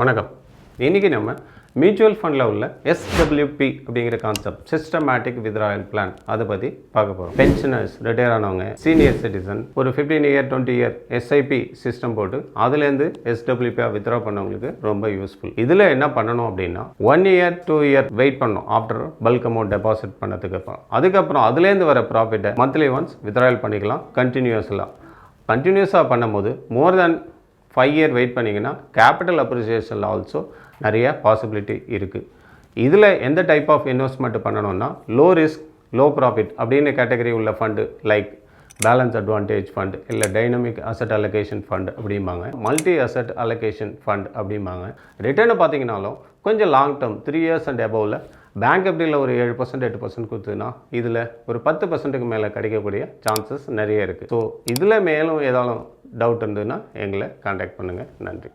வணக்கம். இன்றைக்கி நம்ம மியூச்சுவல் ஃபண்டில் உள்ள எஸ்டபிள்யூபி அப்படிங்கிற கான்செப்ட், சிஸ்டமேட்டிக் வித்ட்ராயல் பிளான், அதை பற்றி பார்க்க போகிறோம். பென்ஷனர்ஸ், ரிட்டையர் ஆனவங்க, சீனியர் சிட்டிசன், ஒரு 15 இயர் 20 இயர் எஸ்ஐபி சிஸ்டம் போட்டு அதுலேருந்து எஸ்டபிள்யூபியாக வித்ட்ரா பண்ணவங்களுக்கு ரொம்ப யூஸ்ஃபுல். இதில் என்ன பண்ணணும் அப்படின்னா 1 இயர் 2 இயர் வெயிட் பண்ணணும் ஆஃப்டர் பல்க் அமௌண்ட் டெபாசிட் பண்ணதுக்கு அப்புறம். அதுக்கப்புறம் அதுலேருந்து வர ப்ராஃபிட்டை மந்த்லி ஒன்ஸ் வித்ட்ராயல் பண்ணிக்கலாம். கண்டினியூஸாக பண்ணும்போது மோர் தேன் 5 இயர் வெயிட் பண்ணிங்கன்னா கேபிட்டல் அப்ரிசியேஷனில் ஆல்சோ நிறைய பாசிபிலிட்டி இருக்குது. இதில் எந்த டைப் ஆஃப் இன்வெஸ்ட்மெண்ட் பண்ணணும்னா லோ ரிஸ்க் லோ ப்ராஃபிட் அப்படின்னு கேட்டகரி உள்ள fund like balance advantage fund, இல்லை டைனமிக் அசட் அலோகேஷன் ஃபண்ட் அப்படிம்பாங்க, மல்டி அசட் அலோகேஷன் ஃபண்ட் அப்படிம்பாங்க. ரிட்டர்னு பார்த்தீங்கன்னாலும் கொஞ்சம் லாங் டேர்ம் 3 இயர்ஸ் அண்ட் அபவில் பேங்க் எப்படியில் ஒரு 7% 8% கொடுத்துன்னா இதில் ஒரு 10%க்கு மேலே கிடைக்கக்கூடிய சான்சஸ் நிறைய இருக்குது. ஸோ இதில் மேலும் ஏதாலும் டவுட் இருந்ததுன்னா எங்களை கான்டாக்ட் பண்ணுங்கள். நன்றி.